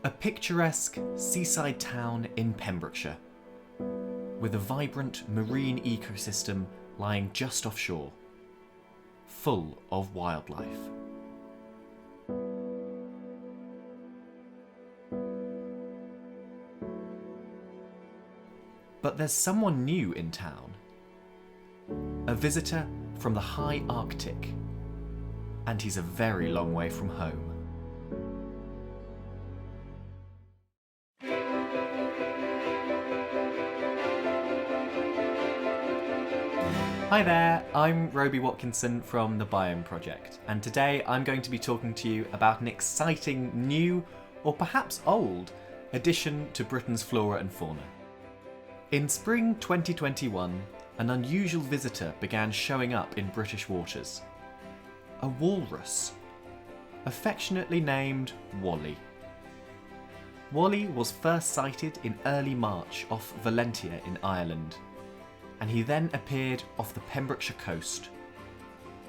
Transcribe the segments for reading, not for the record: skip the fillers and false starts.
A picturesque seaside town in Pembrokeshire, with a vibrant marine ecosystem lying just offshore, full of wildlife. But there's someone new in town, a visitor from the high Arctic, and he's a very long way from home. Hi there, I'm Robi Watkinson from the Biome Project, and today I'm going to be talking to you about an exciting new, or perhaps old, addition to Britain's flora and fauna. In spring 2021, an unusual visitor began showing up in British waters. A walrus, affectionately named Wally. Wally was first sighted in early March off Valentia in Ireland, and he then appeared off the Pembrokeshire coast.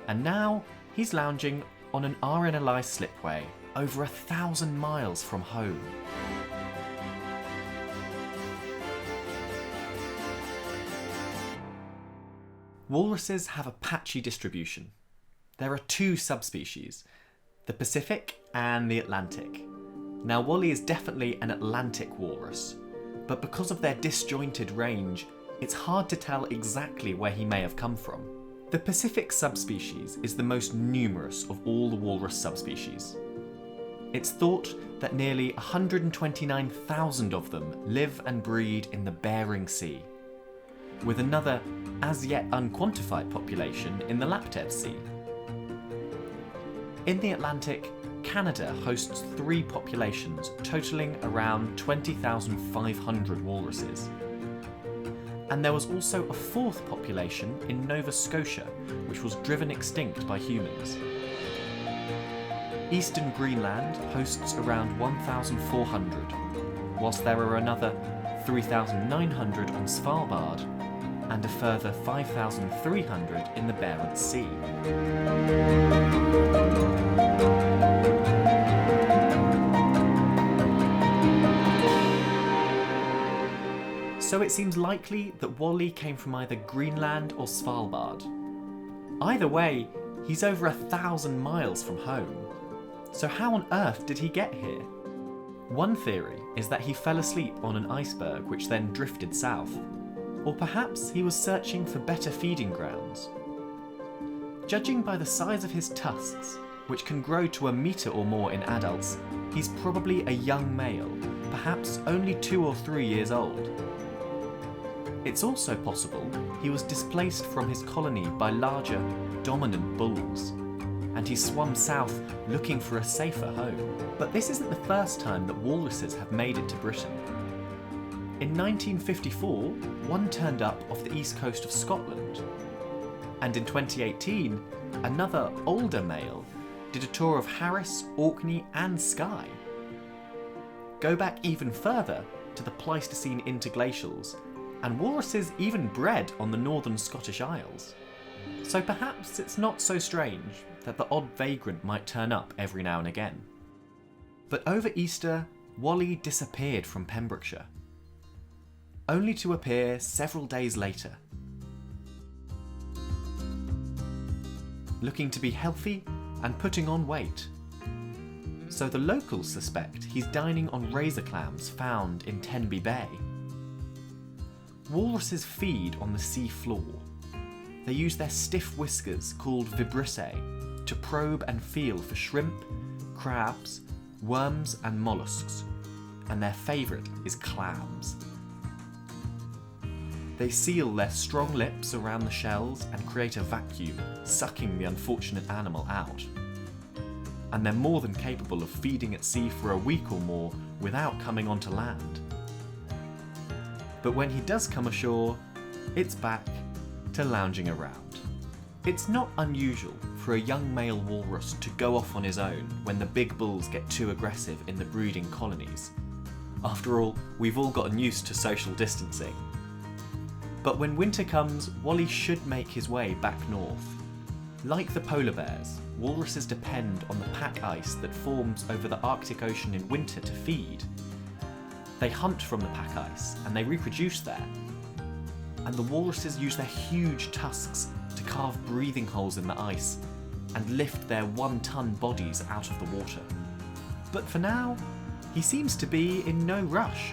And now he's lounging on an RNLI slipway over 1,000 miles from home. Walruses have a patchy distribution. There are two subspecies, the Pacific and the Atlantic. Now Wally is definitely an Atlantic walrus, but because of their disjointed range, it's hard to tell exactly where he may have come from. The Pacific subspecies is the most numerous of all the walrus subspecies. It's thought that nearly 129,000 of them live and breed in the Bering Sea, with another as yet unquantified population in the Laptev Sea. In the Atlantic, Canada hosts 3 populations totaling around 20,500 walruses. And there was also a 4th population in Nova Scotia, which was driven extinct by humans. Eastern Greenland hosts around 1,400, whilst there are another 3,900 on Svalbard, and a further 5,300 in the Barents Sea. So it seems likely that Wally came from either Greenland or Svalbard. Either way, he's over 1,000 miles from home. So how on earth did he get here? One theory is that he fell asleep on an iceberg which then drifted south. Or perhaps he was searching for better feeding grounds. Judging by the size of his tusks, which can grow to 1 metre or more in adults, he's probably a young male, perhaps only 2 or 3 years old. It's also possible he was displaced from his colony by larger, dominant bulls, and he swam south looking for a safer home. But this isn't the first time that walruses have made it to Britain. In 1954, one turned up off the east coast of Scotland, and in 2018, another older male did a tour of Harris, Orkney and Skye. Go back even further to the Pleistocene interglacials, and walruses even bred on the northern Scottish Isles. So perhaps it's not so strange that the odd vagrant might turn up every now and again. But over Easter, Wally disappeared from Pembrokeshire, only to appear several days later. Looking to be healthy and putting on weight. So the locals suspect he's dining on razor clams found in Tenby Bay. Walruses feed on the sea floor. They use their stiff whiskers, called vibrissae, to probe and feel for shrimp, crabs, worms and mollusks, and their favourite is clams. They seal their strong lips around the shells and create a vacuum, sucking the unfortunate animal out. And they're more than capable of feeding at sea for a week or more without coming onto land. But when he does come ashore, it's back to lounging around. It's not unusual for a young male walrus to go off on his own when the big bulls get too aggressive in the breeding colonies. After all, we've all gotten used to social distancing. But when winter comes, Wally should make his way back north. Like the polar bears, walruses depend on the pack ice that forms over the Arctic Ocean in winter to feed. They hunt from the pack ice and they reproduce there. And the walruses use their huge tusks to carve breathing holes in the ice and lift their 1-ton bodies out of the water. But for now, he seems to be in no rush.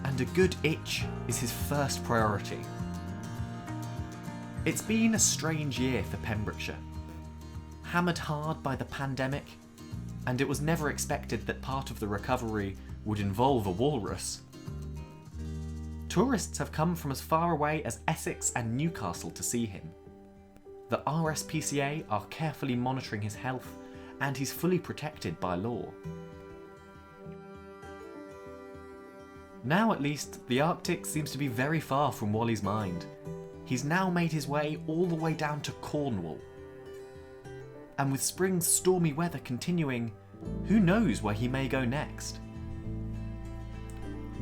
And a good itch is his first priority. It's been a strange year for Pembrokeshire. Hammered hard by the pandemic, and it was never expected that part of the recovery would involve a walrus. Tourists have come from as far away as Essex and Newcastle to see him. The RSPCA are carefully monitoring his health, and he's fully protected by law. Now at least, the Arctic seems to be very far from Wally's mind. He's now made his way all the way down to Cornwall. And with spring's stormy weather continuing, who knows where he may go next?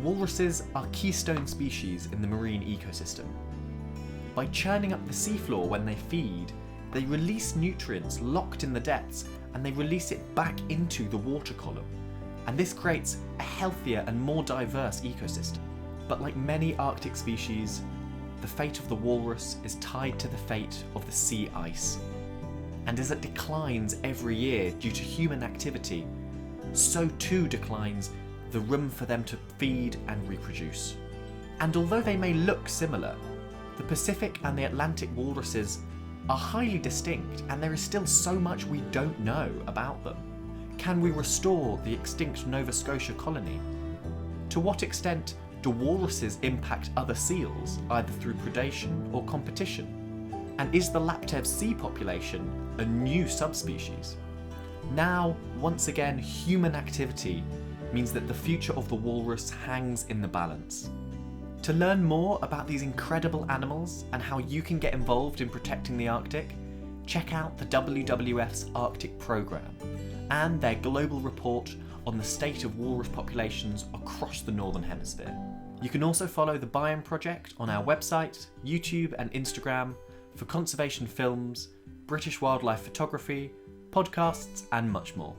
Walruses are keystone species in the marine ecosystem. By churning up the seafloor when they feed, they release nutrients locked in the depths and they release it back into the water column. And this creates a healthier and more diverse ecosystem. But like many Arctic species, the fate of the walrus is tied to the fate of the sea ice. And as it declines every year due to human activity, so too declines the room for them to feed and reproduce. And although they may look similar, the Pacific and the Atlantic walruses are highly distinct, and there is still so much we don't know about them. Can we restore the extinct Nova Scotia colony? To what extent do walruses impact other seals, either through predation or competition? And is the Laptev sea population a new subspecies? Now, once again, human activity means that the future of the walrus hangs in the balance. To learn more about these incredible animals and how you can get involved in protecting the Arctic, check out the WWF's Arctic Programme and their global report on the state of walrus populations across the Northern Hemisphere. You can also follow the Biome Project on our website, YouTube and Instagram for conservation films, British wildlife photography, podcasts and much more.